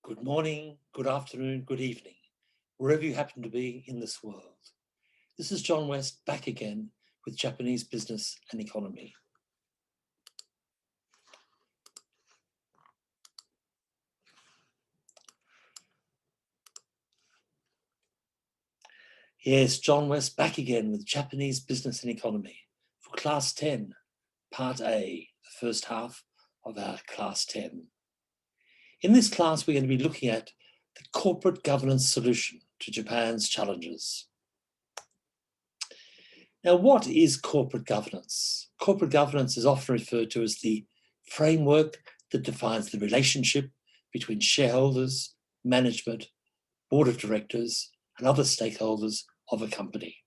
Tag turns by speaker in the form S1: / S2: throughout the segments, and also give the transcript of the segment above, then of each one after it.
S1: Good morning, good afternoon, good evening, wherever you happen to be in this world. This is John West back again with Japanese business and economy. Yes, John West back again with Japanese business and economy for Class 10, Part A, the first half of our Class 10. In this class, we're going to be looking at the corporate governance solution to Japan's challenges. Now, what is corporate governance? Corporate governance is often referred to as the framework that defines the relationship between shareholders, management, board of directors, and other stakeholders of a company.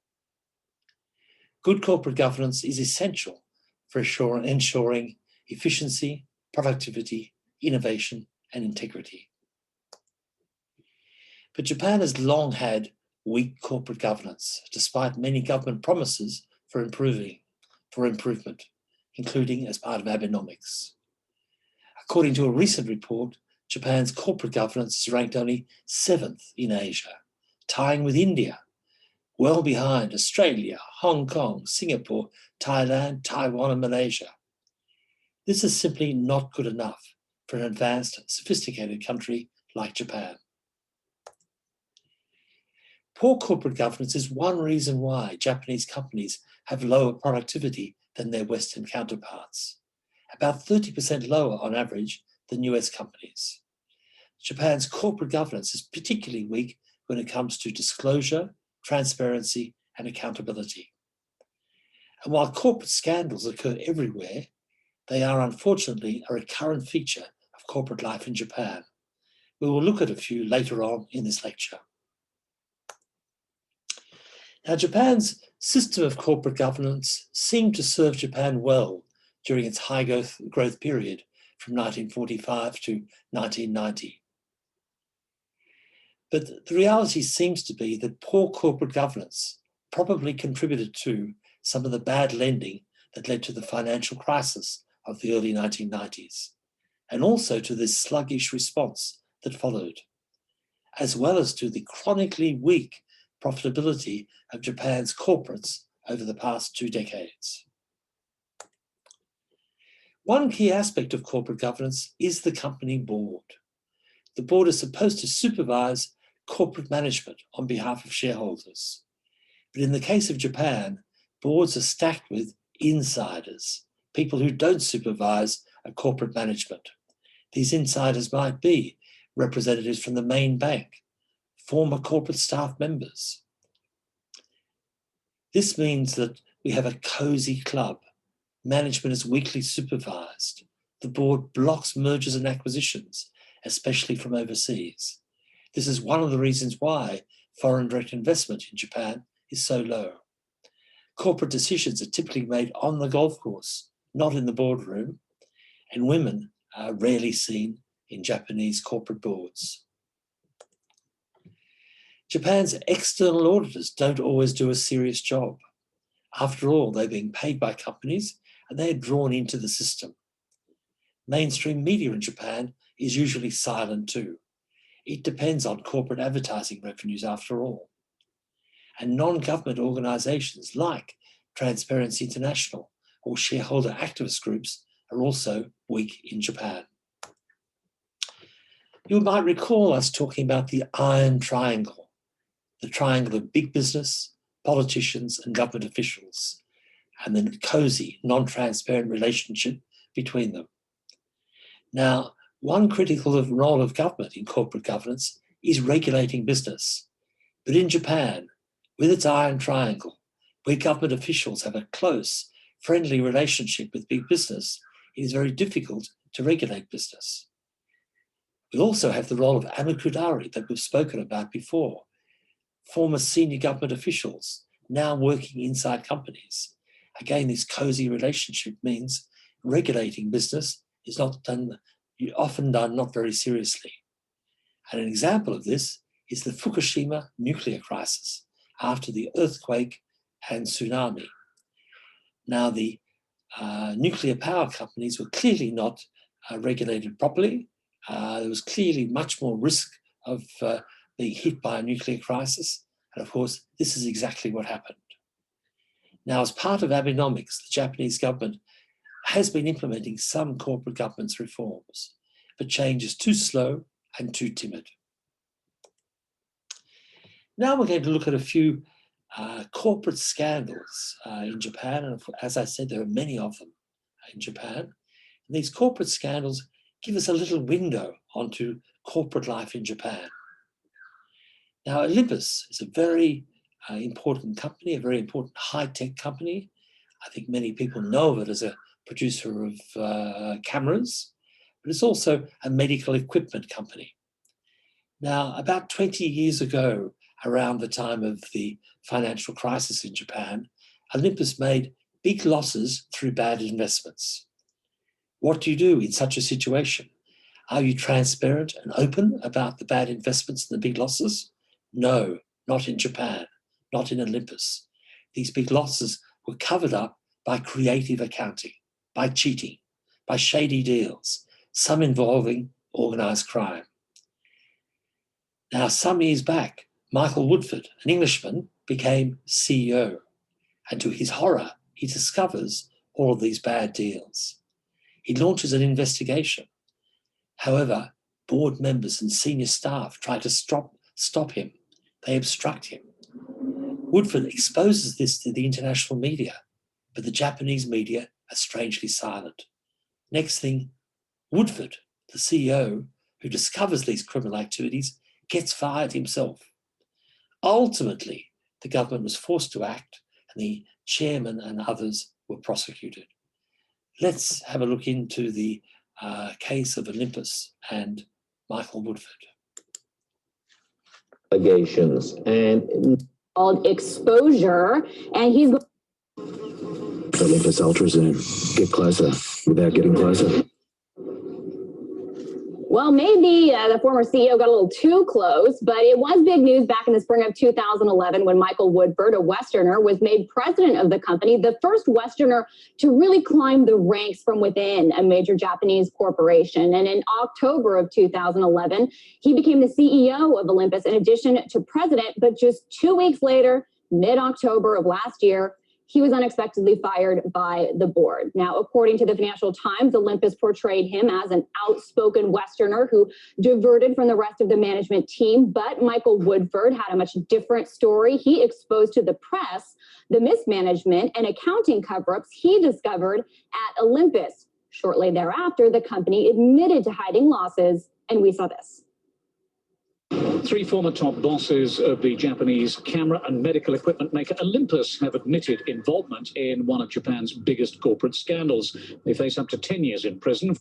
S1: Good corporate governance is essential for ensuring efficiency, productivity, innovation, and integrity. But Japan has long had weak corporate governance, despite many government promises for improvement, including as part of Abenomics. According to a recent report, Japan's corporate governance is ranked only 7th in Asia, tying with India, well behind Australia, Hong Kong, Singapore, Thailand, Taiwan, and Malaysia. This is simply not good enough for an advanced, sophisticated country like Japan. Poor corporate governance is one reason why Japanese companies have lower productivity than their Western counterparts, about 30% lower on average than US companies. Japan's corporate governance is particularly weak when it comes to disclosure, transparency, and accountability. And while corporate scandals occur everywhere, they are unfortunately a recurrent feature of corporate life in Japan. We will look at a few later on in this lecture. Now, Japan's system of corporate governance seemed to serve Japan well during its high growth period from 1945 to 1990. But the reality seems to be that poor corporate governance probably contributed to some of the bad lending that led to the financial crisis of the early 1990s, and also to this sluggish response that followed, as well as to the chronically weak profitability of Japan's corporates over the past 2 decades. One key aspect of corporate governance is the company board. The board is supposed to supervise corporate management on behalf of shareholders. But in the case of Japan, boards are stacked with insiders, people who don't supervise a corporate management. These insiders might be representatives from the main bank, former corporate staff members. This means that we have a cozy club. Management is weakly supervised. The board blocks mergers and acquisitions, especially from overseas. This is one of the reasons why foreign direct investment in Japan is so low. Corporate decisions are typically made on the golf course, not in the boardroom, and women are rarely seen in Japanese corporate boards. Japan's external auditors don't always do a serious job. After all, they're being paid by companies and they are drawn into the system. Mainstream media in Japan is usually silent too. It depends on corporate advertising revenues after all. And non-government organisations like Transparency International or shareholder activist groups are also weak in Japan. You might recall us talking about the Iron Triangle, the triangle of big business, politicians, and government officials, and the cozy, non-transparent relationship between them. Now, one critical role of government in corporate governance is regulating business. But in Japan, with its Iron Triangle, where government officials have a close, friendly relationship with big business, it is very difficult to regulate business. We also have the role of amekudari that we've spoken about before, former senior government officials now working inside companies. Again, this cozy relationship means regulating business is often done not very seriously. And an example of this is the Fukushima nuclear crisis after the earthquake and tsunami. Now, the nuclear power companies were clearly not regulated properly. There was clearly much more risk of being hit by a nuclear crisis. And of course, this is exactly what happened. Now, as part of Abenomics, the Japanese government has been implementing some corporate governance reforms, but change is too slow and too timid. Now we're going to look at a few corporate scandals in Japan. And as I said, there are many of them in Japan. And these corporate scandals give us a little window onto corporate life in Japan. Now, Olympus is a very important company, a very important high-tech company. I think many people know of it as a producer of cameras, but it's also a medical equipment company. Now, about 20 years ago, around the time of the financial crisis in Japan, Olympus made big losses through bad investments. What do you do in such a situation? Are you transparent and open about the bad investments and the big losses? No, not in Japan, not in Olympus. These big losses were covered up by creative accounting, by cheating, by shady deals, some involving organized crime. Now, some years back, Michael Woodford, an Englishman, became CEO. And to his horror, he discovers all of these bad deals. He launches an investigation. However, board members and senior staff try to stop him. They obstruct him. Woodford exposes this to the international media, but the Japanese media are strangely silent. Next thing, Woodford, the CEO, who discovers these criminal activities, gets fired himself. Ultimately, the government was forced to act, and the chairman and others were prosecuted. Let's have a look into the case of Olympus and Michael Woodford.
S2: Allegations and called exposure, and he's
S3: Olympus Ultrazoom. Get closer without getting closer.
S2: Well, maybe the former CEO got a little too close, but it was big news back in the spring of 2011 when Michael Woodford, a Westerner, was made president of the company, the first Westerner to really climb the ranks from within a major Japanese corporation. And in October of 2011, he became the CEO of Olympus in addition to president. But just 2 weeks later, mid-October of last year, he was unexpectedly fired by the board. Now, according to the Financial Times, Olympus portrayed him as an outspoken Westerner who diverted from the rest of the management team. But Michael Woodford had a much different story. He exposed to the press the mismanagement and accounting cover-ups he discovered at Olympus. Shortly thereafter, the company admitted to hiding losses, and we saw this.
S4: Three former top bosses of the Japanese camera and medical equipment maker Olympus have admitted involvement in one of Japan's biggest corporate scandals. They face up to 10 years in prison.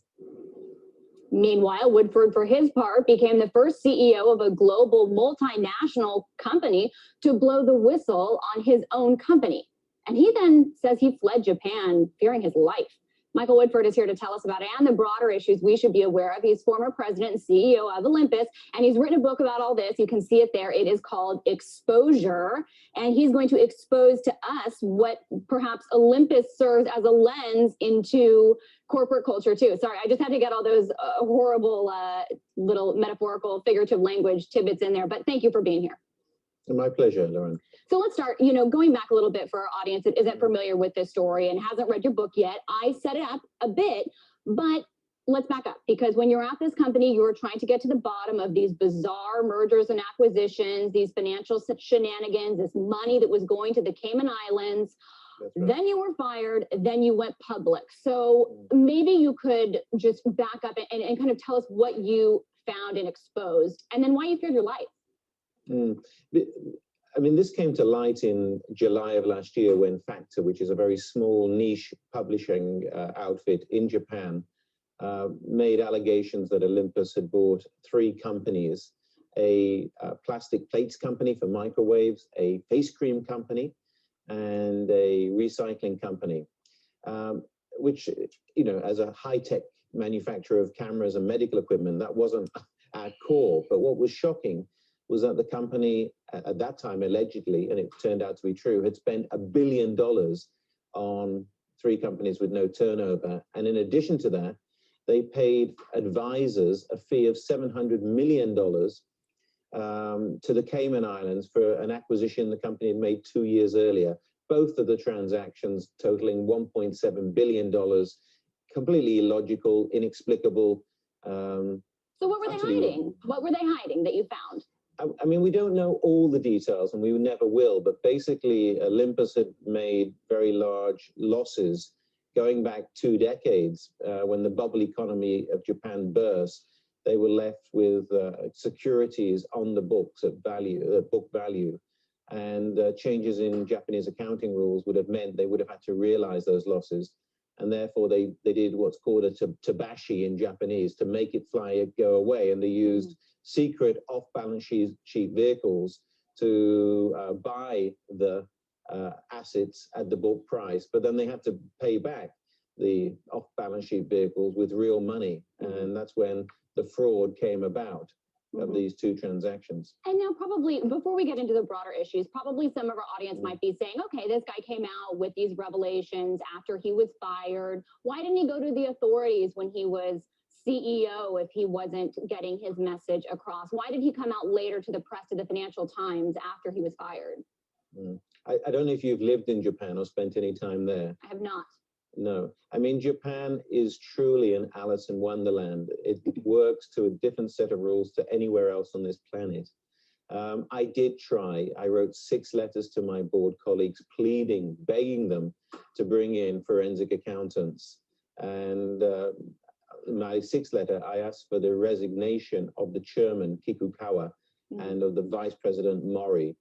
S2: Meanwhile, Woodford, for his part, became the first CEO of a global multinational company to blow the whistle on his own company. And he then says he fled Japan, fearing his life. Michael Woodford is here to tell us about it and the broader issues we should be aware of. He's former president and CEO of Olympus, and he's written a book about all this. You can see it there. It is called Exposure, and he's going to expose to us what perhaps Olympus serves as a lens into corporate culture too. Sorry, I just had to get all those horrible little metaphorical, figurative language tidbits in there, but thank you for being here.
S3: My pleasure, Lauren.
S2: So let's start, going back a little bit for our audience that isn't familiar with this story and hasn't read your book yet. I set it up a bit, but let's back up, because when you're at this company, you were trying to get to the bottom of these bizarre mergers and acquisitions, these financial shenanigans, this money that was going to the Cayman Islands. Right. Then you were fired, then you went public. So maybe you could just back up and kind of tell us what you found and exposed, and then why you feared your life.
S3: I mean, this came to light in July of last year when Factor, which is a very small niche publishing outfit in Japan, made allegations that Olympus had bought three companies, a plastic plates company for microwaves, a face cream company, and a recycling company, which, as a high-tech manufacturer of cameras and medical equipment, that wasn't our core. But what was shocking was that the company at that time, allegedly, and it turned out to be true, had spent $1 billion on three companies with no turnover. And in addition to that, they paid advisors a fee of $700 million to the Cayman Islands for an acquisition the company had made 2 years earlier. Both of the transactions totaling $1.7 billion, completely illogical, inexplicable.
S2: So what were they hiding? What were they hiding that you found?
S3: I mean, we don't know all the details, and we never will, but basically Olympus had made very large losses going back 2 decades. When the bubble economy of Japan burst, they were left with securities on the books at book value. And changes in Japanese accounting rules would have meant they would have had to realize those losses. And therefore, they did what's called a tabashi in Japanese, to make it go away. And they used secret off-balance sheet vehicles to buy the assets at the book price. But then they had to pay back the off-balance sheet vehicles with real money. And that's when the fraud came about of these 2 transactions.
S2: And now probably, before we get into the broader issues, probably some of our audience might be saying, okay, this guy came out with these revelations after he was fired. Why didn't he go to the authorities when he was CEO if he wasn't getting his message across? Why did he come out later to the press, to the Financial Times, after he was fired?
S3: I don't know if you've lived in Japan or spent any time there.
S2: I have not.
S3: No, I mean, Japan is truly an Alice in Wonderland. It works to a different set of rules to anywhere else on this planet. I did try. I wrote 6 letters to my board colleagues, pleading, begging them to bring in forensic accountants. And in my 6th letter, I asked for the resignation of the chairman, Kikukawa, and of the vice president, Mori.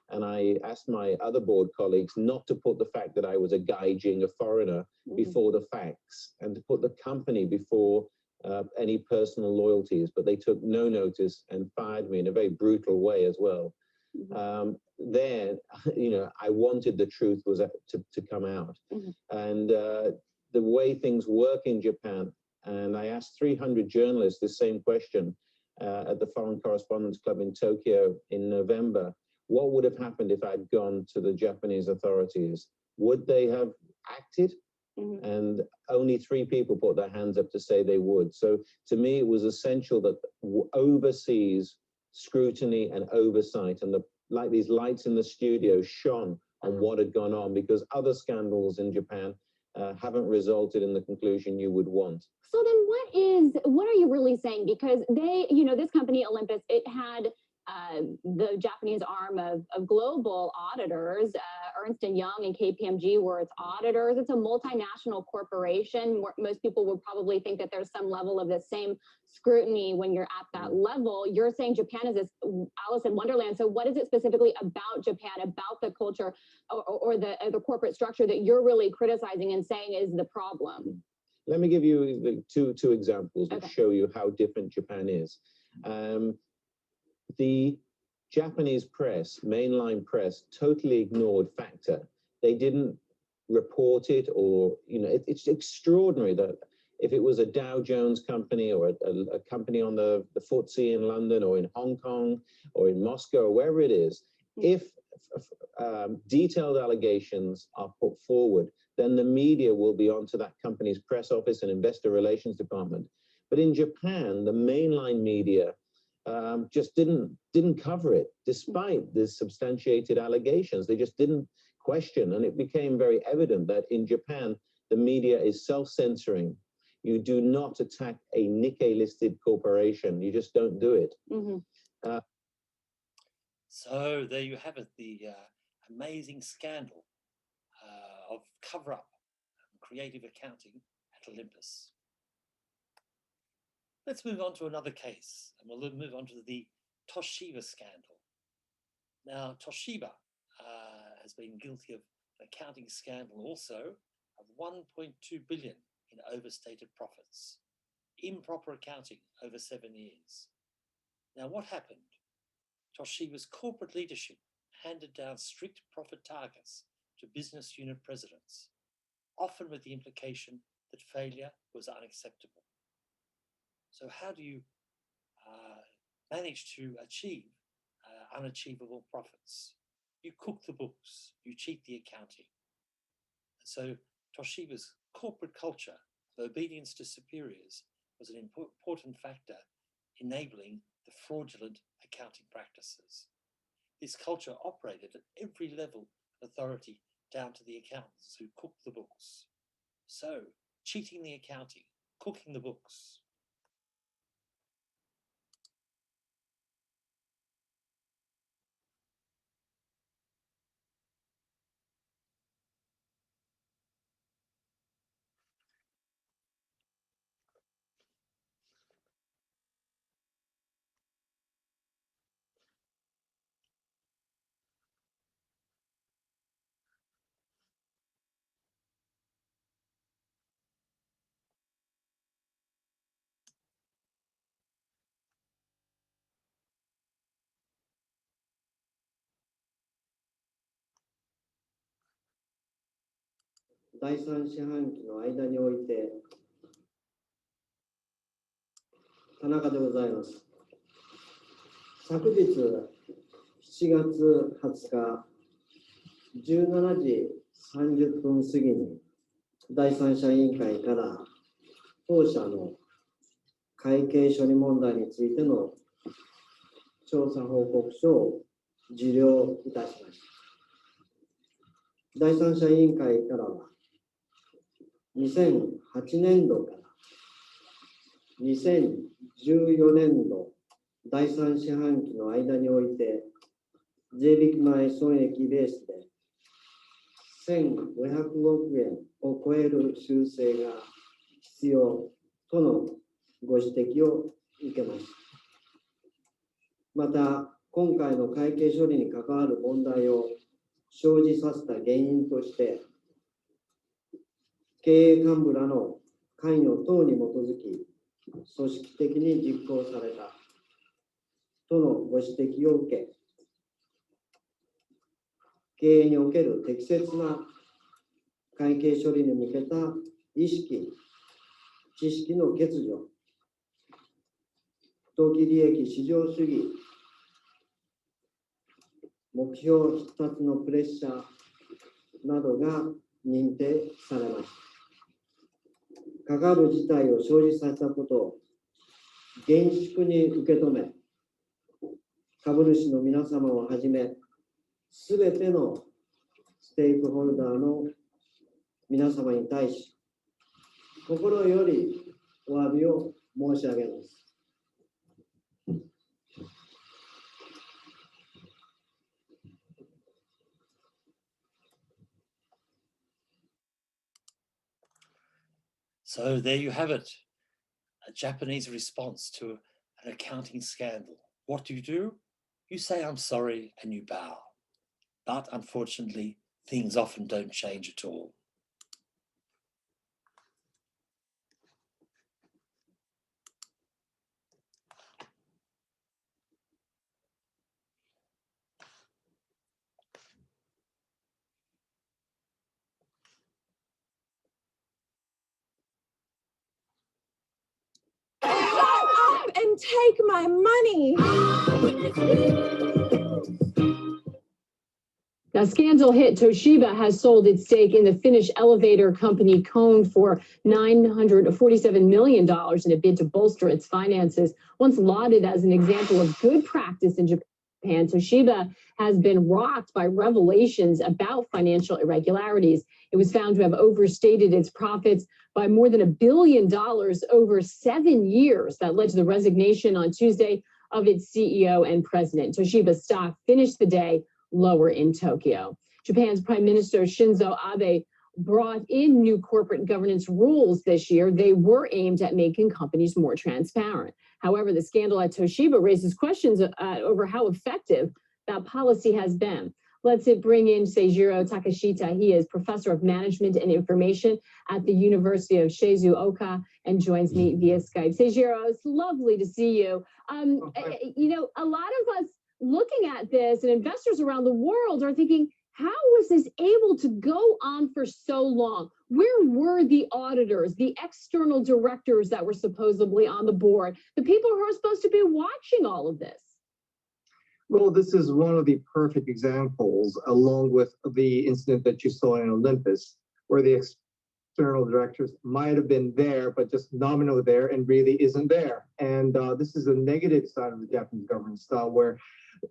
S3: And I asked my other board colleagues not to put the fact that I was a gaijin, a foreigner, before the facts, and to put the company before any personal loyalties. But they took no notice and fired me in a very brutal way as well. Then, you know, I wanted the truth was to come out. And the way things work in Japan, and I asked 300 journalists the same question at the Foreign Correspondents Club in Tokyo in November. What would have happened if I'd gone to the Japanese authorities? Would they have acted? And only 3 people put their hands up to say they would. So to me, it was essential that overseas scrutiny and oversight, and like these lights in the studio shone on what had gone on, because other scandals in Japan haven't resulted in the conclusion you would want.
S2: So then what are you really saying? Because they, you know, this company, Olympus, it had the Japanese arm of global auditors. Ernst & Young and KPMG were its auditors. It's a multinational corporation. Most people would probably think that there's some level of the same scrutiny when you're at that level. You're saying Japan is this Alice in Wonderland. So what is it specifically about Japan, about the culture or the corporate structure that you're really criticizing and saying is the problem?
S3: Let me give you the two examples that show you how different Japan is. The Japanese press, mainline press, totally ignored FACTA. They didn't report it, or, you know, it's extraordinary that if it was a Dow Jones company or a company on the FTSE in London or in Hong Kong or in Moscow or wherever it is, if detailed allegations are put forward, then the media will be onto that company's press office and investor relations department. But in Japan, the mainline media just didn't cover it, despite the substantiated allegations. They just didn't question, and it became very evident that in Japan, the media is self-censoring. You do not attack a Nikkei-listed corporation. You just don't do it.
S1: So there you have it, the amazing scandal of cover-up and creative accounting at Olympus. Let's move on to another case, and we'll move on to the Toshiba scandal. Now, Toshiba has been guilty of an accounting scandal also of 1.2 billion in overstated profits, improper accounting over 7 years. Now, what happened? Toshiba's corporate leadership handed down strict profit targets to business unit presidents, often with the implication that failure was unacceptable. So how do you manage to achieve unachievable profits? You cook the books, you cheat the accounting. So Toshiba's corporate culture obedience to superiors was an important factor enabling the fraudulent accounting practices. This culture operated at every level of authority down to the accountants who cooked the books. So, cheating the accounting, cooking the books.
S5: 第三四半期の間において、田中でございます。昨日7月20日17時30分過ぎに第三者委員会から当社の会計処理問題についての調査報告書を受領いたしました。第三者委員会からは2008年度から2014年度第三四半期の間において税引き前損益ベースで1500億円を超える修正が必要とのご指摘を受けました。また、今回の会計処理に関わる問題を生じさせた原因として、経営幹部らの関与等に基づき、組織的に実行されたとのご指摘を受け、経営における適切な会計処理に向けた意識、知識の欠如、当期利益至上主義、目標必達のプレッシャーなどが認定されました。関わる事態を生じさせたことを厳粛に受け止め、株主の皆様をはじめ、すべてのステークホルダーの皆様に対し、心よりお詫びを申し上げます。
S1: So there you have it, a Japanese response to an accounting scandal. What do? You say, I'm sorry, and you bow. But unfortunately, things often don't change at all.
S6: And take my money.
S2: Now, scandal hit Toshiba has sold its stake in the Finnish elevator company Kone for $947 million in a bid to bolster its finances. Once lauded as an example of good practice in Japan, Toshiba has been rocked by revelations about financial irregularities. It was found to have overstated its profits by more than $1 billion over 7 years. That led to the resignation on Tuesday of its CEO and president. Toshiba's stock finished the day lower in Tokyo. Japan's Prime Minister Shinzo Abe brought in new corporate governance rules this year. They were aimed at making companies more transparent. However, the scandal at Toshiba raises questions over how effective that policy has been. Let's bring in Seijiro Takeshita. He is professor of management and information at the University of Shizuoka and joins me via Skype. Seijiro, it's lovely to see you. You know, a lot of us looking at this and investors around the world are thinking, how was this able to go on for so long? Where were the auditors, the external directors that were supposedly on the board, the people who are supposed to be watching all of this?
S7: Well, this is one of the perfect examples, along with the incident that you saw in Olympus, where the external directors might have been there, but just nominal there and really isn't there. And this is a negative side of the Japanese governance style, where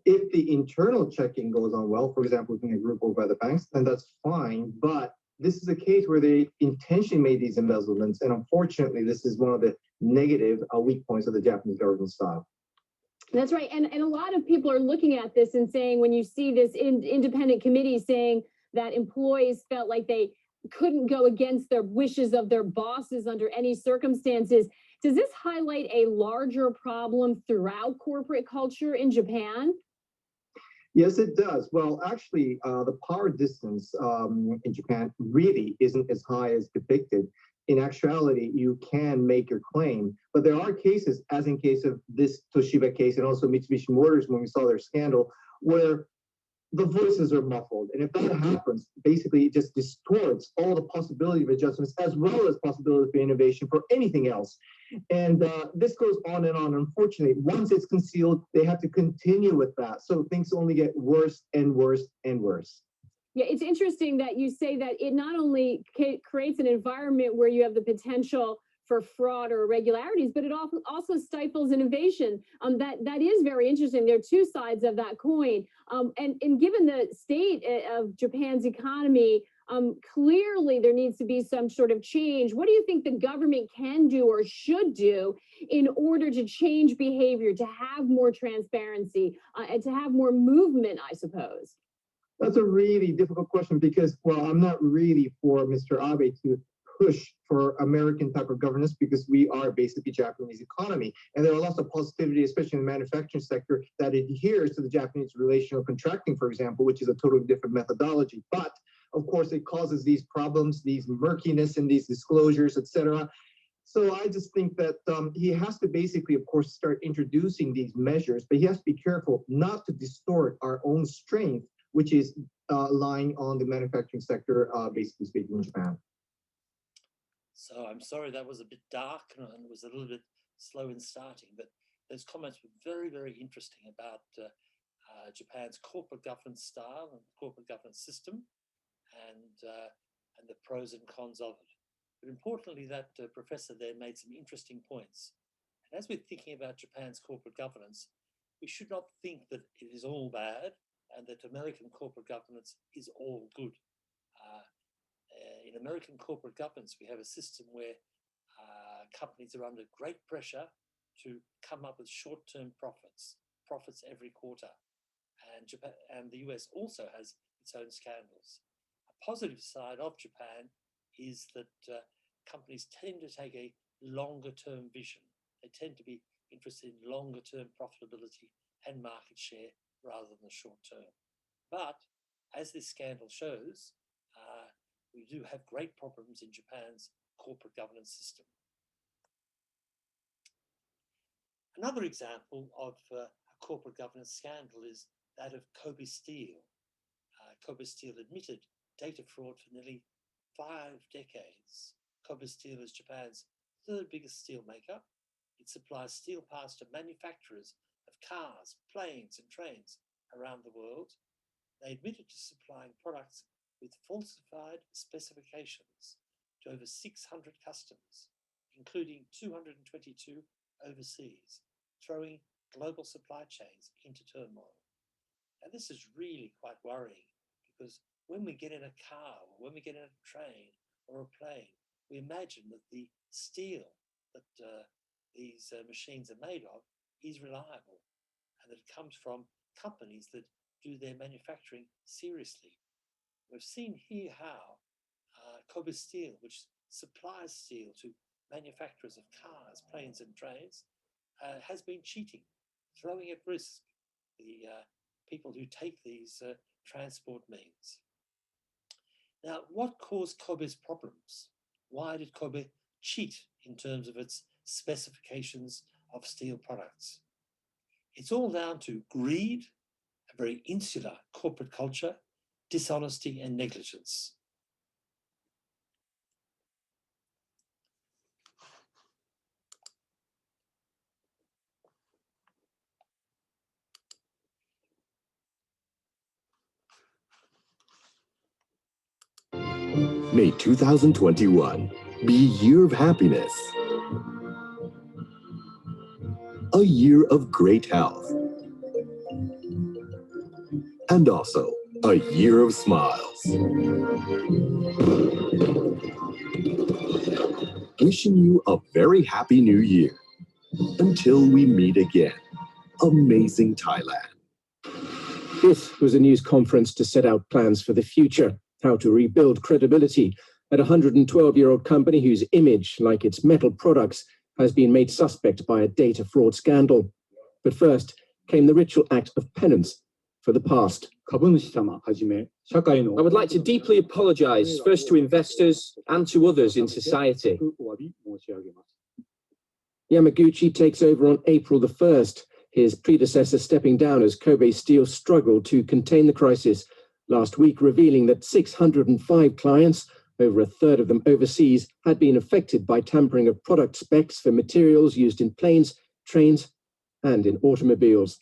S7: if the internal checking goes on well, for example, looking at group over by the banks, then that's fine. But this is a case where they intentionally made these embezzlements. And unfortunately, this is one of the negative weak points of the Japanese governance style.
S2: That's right. And a lot of people are looking at this and saying, when you see this independent committee saying that employees felt like they couldn't go against their wishes of their bosses under any circumstances, does this highlight a larger problem throughout corporate culture in Japan?
S7: Yes, it does. Well, actually, the power distance in Japan really isn't as high as depicted. In actuality, you can make your claim, but there are cases, as in case of this Toshiba case and also Mitsubishi Motors when we saw their scandal, where the voices are muffled. And if that happens, basically it just distorts all the possibility of adjustments as well as possibility for innovation for anything else. And this goes on and on. Unfortunately, once it's concealed, they have to continue with that. So things only get worse and worse and worse.
S2: Yeah, it's interesting that you say that it not only creates an environment where you have the potential for fraud or irregularities, but it also stifles innovation. That is very interesting. There are two sides of that coin. And given the state of Japan's economy, clearly there needs to be some sort of change. What do you think the government can do or should do in order to change behavior, to have more transparency, and to have more movement, I suppose?
S7: That's a really difficult question because, well, I'm not really for Mr. Abe to push for American type of governance because we are basically Japanese economy. And there are lots of positivity, especially in the manufacturing sector, that adheres to the Japanese relational contracting, for example, which is a totally different methodology. But of course, it causes these problems, these murkiness in these disclosures, etc. So I just think that he has to basically, of course, start introducing these measures, but he has to be careful not to distort our own strength, which is lying on the manufacturing sector, basically speaking, in Japan.
S1: So I'm sorry that was a bit dark and it was a little bit slow in starting, but those comments were very, very interesting about Japan's corporate governance style and corporate governance system and the pros and cons of it. But importantly, that professor there made some interesting points. And as we're thinking about Japan's corporate governance, we should not think that it is all bad and that American corporate governance is all good. In American corporate governance, we have a system where companies are under great pressure to come up with short-term profits every quarter. And Japan and the US also has its own scandals. A positive side of Japan is that companies tend to take a longer-term vision. They tend to be interested in longer-term profitability and market share rather than the short term. But as this scandal shows, we do have great problems in Japan's corporate governance system. Another example of a corporate governance scandal is that of Kobe Steel. Kobe Steel admitted data fraud for nearly 5 decades. Kobe Steel is Japan's third biggest steel maker. It supplies steel parts to manufacturers of cars, planes, and trains around the world. They admitted to supplying products with falsified specifications to over 600 customers, including 222 overseas, throwing global supply chains into turmoil. And this is really quite worrying because when we get in a car or when we get in a train or a plane, we imagine that the steel that these machines are made of is reliable and that it comes from companies that do their manufacturing seriously. We've seen here how Kobe Steel, which supplies steel to manufacturers of cars, planes, and trains, has been cheating, throwing at risk the people who take these transport means. Now, what caused Kobe's problems? Why did Kobe cheat in terms of its specifications of steel products? It's all down to greed, a very insular corporate culture, dishonesty and negligence.
S8: May 2021 be a year of happiness, a year of great health, and also a year of smiles. Wishing you a very happy new year. Until we meet again. Amazing Thailand.
S9: This was a news conference to set out plans for the future, how to rebuild credibility at a 112-year-old company whose image, like its metal products, has been made suspect by a data fraud scandal. But first came the ritual act of penance for the past. I would like to deeply apologize first to investors and to others in society. Yamaguchi takes over on April the 1st, his predecessor stepping down as Kobe Steel struggled to contain the crisis, last week revealing that 605 clients, over a third of them overseas, had been affected by tampering of product specs for materials used in planes, trains, and in automobiles.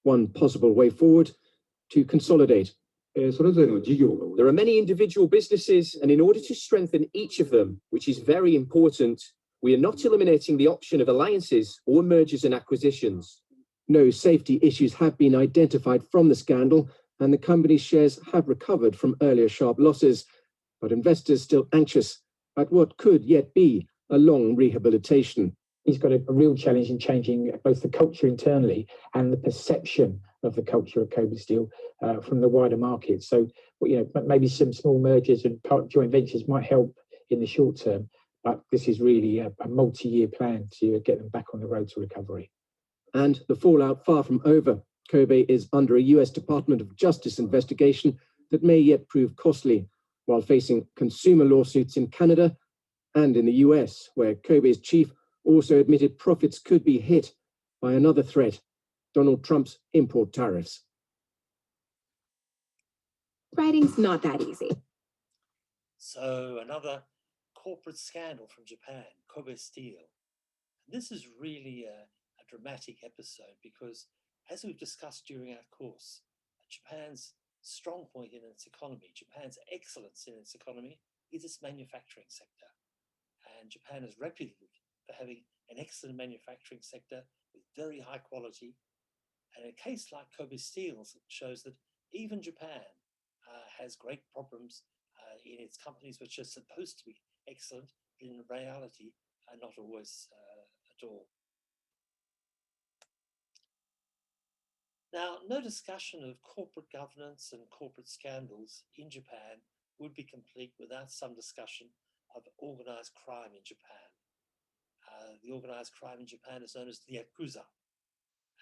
S9: One possible way forward, to consolidate. There are many individual businesses, and in order to strengthen each of them, which is very important, we are not eliminating the option of alliances or mergers and acquisitions. No safety issues have been identified from the scandal, and the company's shares have recovered from earlier sharp losses, but investors still anxious at what could yet be a long rehabilitation.
S10: He's got a real challenge in changing both the culture internally and the perception of the culture of Kobe Steel from the wider market. So, maybe some small mergers and joint ventures might help in the short term, but this is really a multi-year plan to get them back on the road to recovery.
S9: And the fallout far from over. Kobe is under a US Department of Justice investigation that may yet prove costly, while facing consumer lawsuits in Canada and in the US, where Kobe's chief also admitted profits could be hit by another threat, Donald Trump's import tariffs.
S6: Writing's not that easy.
S1: So another corporate scandal from Japan, Kobe Steel. This is really a dramatic episode because, as we've discussed during our course, Japan's strong point in its economy, Japan's excellence in its economy, is its manufacturing sector. And Japan is reputed for having an excellent manufacturing sector with very high quality. And a case like Kobe Steel's shows that even Japan has great problems in its companies, which are supposed to be excellent, but in reality are not always at all. Now, no discussion of corporate governance and corporate scandals in Japan would be complete without some discussion of organized crime in Japan. The organized crime in Japan is known as the Yakuza.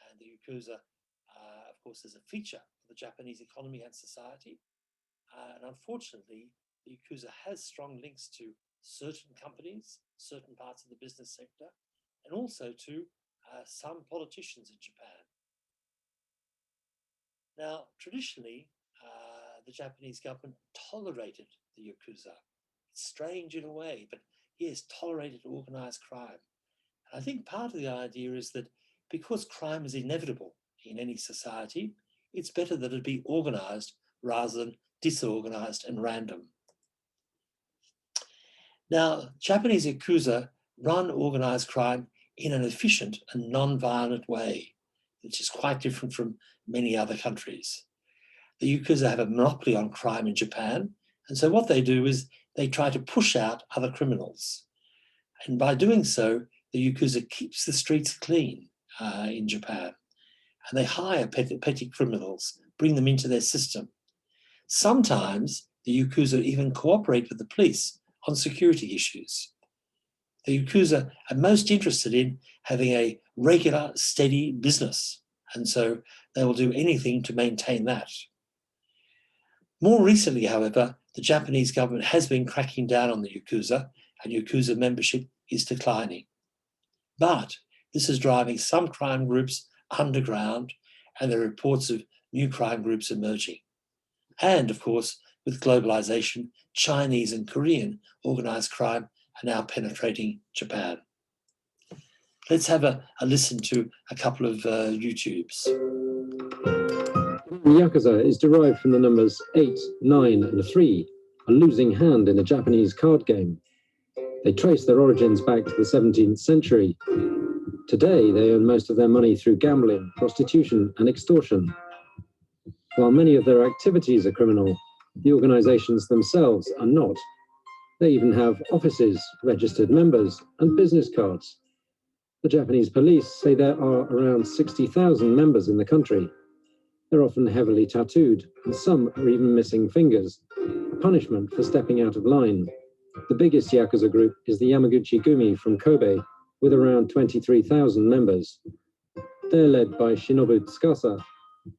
S1: And the Yakuza, of course, is a feature of the Japanese economy and society. And unfortunately, the Yakuza has strong links to certain companies, certain parts of the business sector, and also to some politicians in Japan. Now, traditionally, the Japanese government tolerated the Yakuza. It's strange in a way, but yes, tolerated organized crime. And I think part of the idea is that because crime is inevitable in any society, it's better that it be organized rather than disorganized and random. Now, Japanese Yakuza run organized crime in an efficient and non-violent way, which is quite different from many other countries. The Yakuza have a monopoly on crime in Japan, and so what they do is they try to push out other criminals. And by doing so, the Yakuza keeps the streets clean in Japan, and they hire petty criminals, bring them into their system. Sometimes the Yakuza even cooperate with the police on security issues. The Yakuza are most interested in having a regular, steady business, and so they will do anything to maintain that. More recently, however, the Japanese government has been cracking down on the Yakuza, and Yakuza membership is declining. But this is driving some crime groups underground, and there are reports of new crime groups emerging. And of course, with globalization, Chinese and Korean organized crime are now penetrating Japan. Let's have a listen to a couple of YouTubes.
S9: Yakuza is derived from the numbers 8, 9, and 3.
S11: a losing hand in a Japanese card game. They trace their origins back to the 17th century. Today, they earn most of their money through gambling, prostitution, and extortion. While many of their activities are criminal, the organizations themselves are not. They even have offices, registered members, and business cards. The Japanese police say there are around 60,000 members in the country. They're often heavily tattooed, and some are even missing fingers, a punishment for stepping out of line. The biggest Yakuza group is the Yamaguchi Gumi from Kobe, with around 23,000 members. They're led by Shinobu Tsukasa.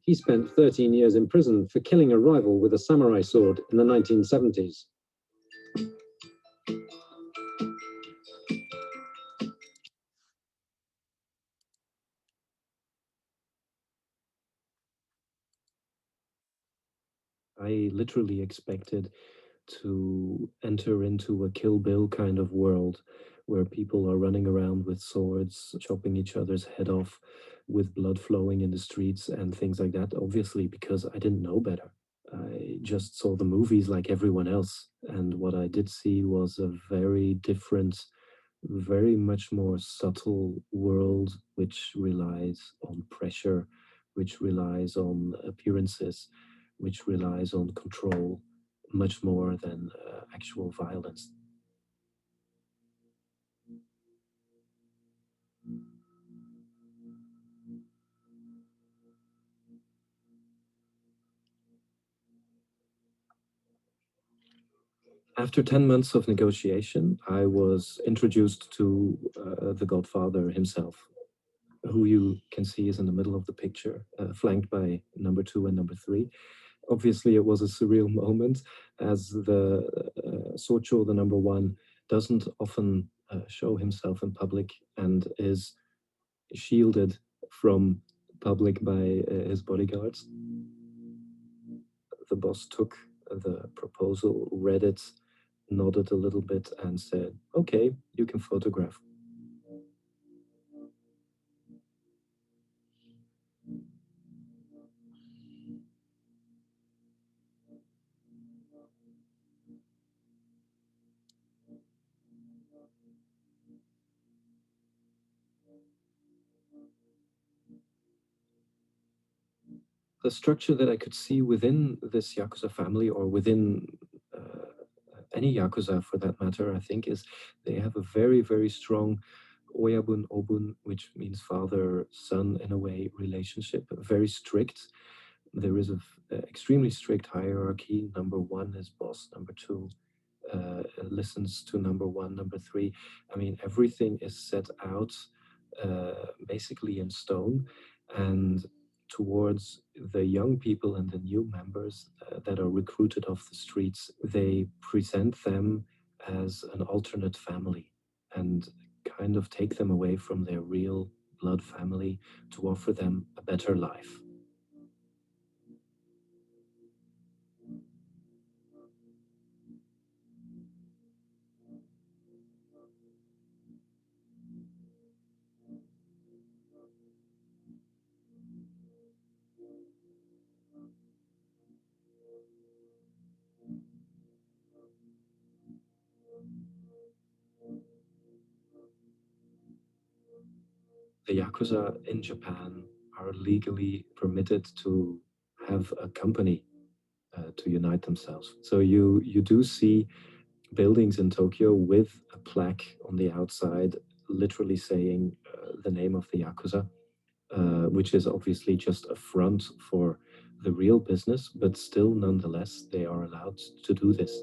S11: He spent 13 years in prison for killing a rival with a samurai sword in the 1970s. I literally expected to enter into a Kill Bill kind of world where people are running around with swords, chopping each other's head off, with blood flowing in the streets and things like that, obviously, because I didn't know better. I just saw the movies like everyone else. And what I did see was a very different, very much more subtle world, which relies on pressure, which relies on appearances, which relies on control much more than actual violence. After 10 months of negotiation, I was introduced to the Godfather himself, who you can see is in the middle of the picture, flanked by number 2 and number 3. Obviously, it was a surreal moment, as the Socho, the number 1, doesn't often show himself in public and is shielded from public by his bodyguards. The boss took the proposal, read it, nodded a little bit and said, "Okay, you can photograph." The structure that I could see within this Yakuza family, or within any Yakuza for that matter, I think, is they have a very, very strong Oyabun Obun, which means father-son in a way relationship, very strict. There is an extremely strict hierarchy. Number 1 is boss, number 2 listens to number 1, number 3. I mean, everything is set out basically in stone, and towards the young people and the new members that are recruited off the streets, they present them as an alternate family and kind of take them away from their real blood family to offer them a better life. The Yakuza in Japan are legally permitted to have a company to unite themselves. So you do see buildings in Tokyo with a plaque on the outside, literally saying the name of the Yakuza, which is obviously just a front for the real business, but still, nonetheless, they are allowed to do this.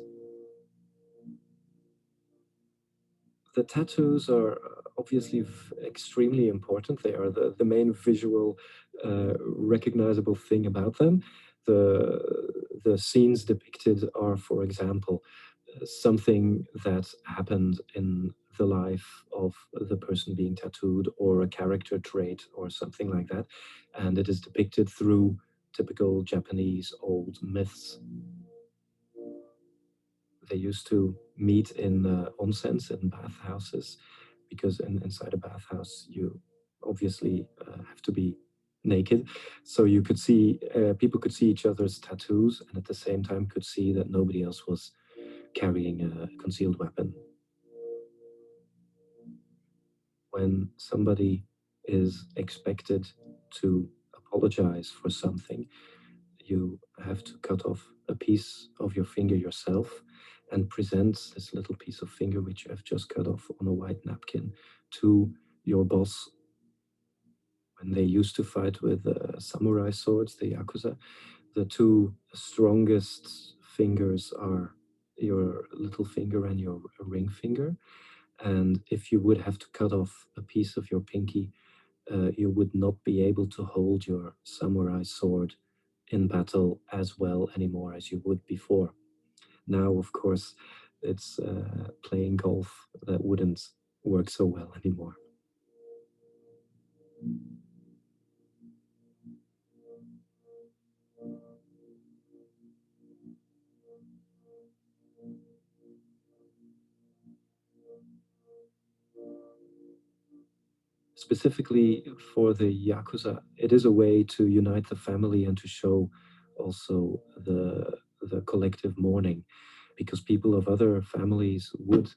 S11: The tattoos are obviously extremely important. They are the main visual, recognizable thing about them. The scenes depicted are, for example, something that happened in the life of the person being tattooed, or a character trait or something like that. And it is depicted through typical Japanese old myths. They used to meet in onsens, in bathhouses, because inside a bathhouse you obviously have to be naked. So you could see, people could see each other's tattoos, and at the same time could see that nobody else was carrying a concealed weapon. When somebody is expected to apologize for something, you have to cut off a piece of your finger yourself and present this little piece of finger which you have just cut off on a white napkin to your boss. When they used to fight with samurai swords, the Yakuza, the two strongest fingers are your little finger and your ring finger. And if you would have to cut off a piece of your pinky, you would not be able to hold your samurai sword in battle as well anymore as you would before. Now, of course, it's playing golf that wouldn't work so well anymore. Specifically for the Yakuza, it is a way to unite the family and to show also the collective mourning, because people of other families would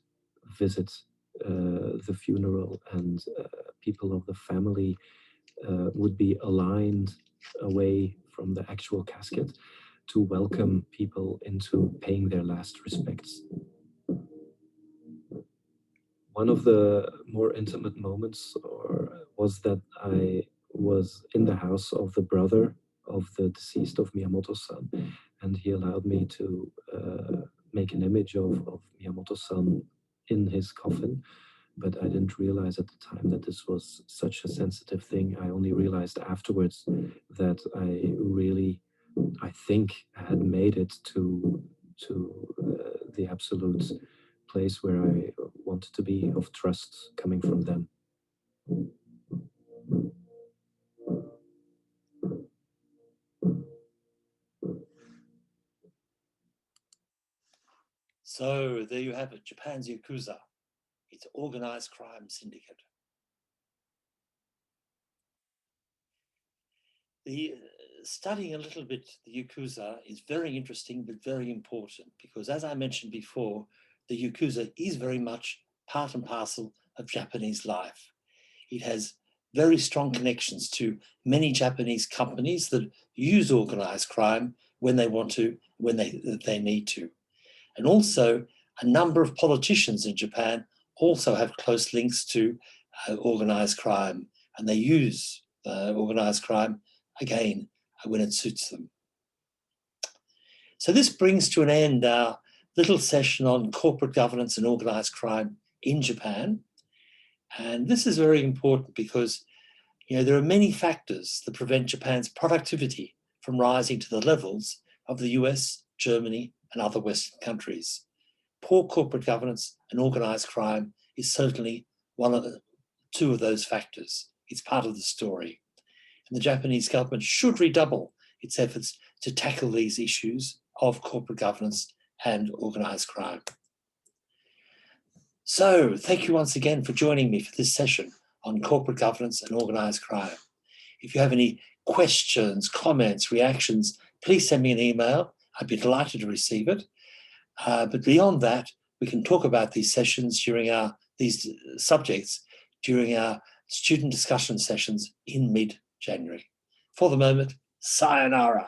S11: visit the funeral, and people of the family would be aligned away from the actual casket to welcome people into paying their last respects. One of the more intimate moments was that I was in the house of the brother of the deceased of Miyamoto-san, and he allowed me to make an image of Miyamoto-san in his coffin, but I didn't realize at the time that this was such a sensitive thing. I only realized afterwards that I think I had made it to the absolute place where I wanted to be, of trust coming from them.
S1: So there you have it, Japan's Yakuza. It's an organized crime syndicate. Studying a little bit the Yakuza is very interesting, but very important, because as I mentioned before, the Yakuza is very much part and parcel of Japanese life. It has very strong connections to many Japanese companies that use organized crime when they want to, when they need to. And also a number of politicians in Japan also have close links to organized crime, and they use organized crime, again, when it suits them. So this brings to an end our little session on corporate governance and organized crime in Japan. And this is very important because, you know, there are many factors that prevent Japan's productivity from rising to the levels of the US, Germany, and other Western countries. Poor corporate governance and organized crime is certainly two of those factors. It's part of the story. And the Japanese government should redouble its efforts to tackle these issues of corporate governance and organized crime. So thank you once again for joining me for this session on corporate governance and organized crime. If you have any questions, comments, reactions, please send me an email. I'd be delighted to receive it. But beyond that, we can talk about these sessions these subjects during our student discussion sessions in mid-January. For the moment, sayonara.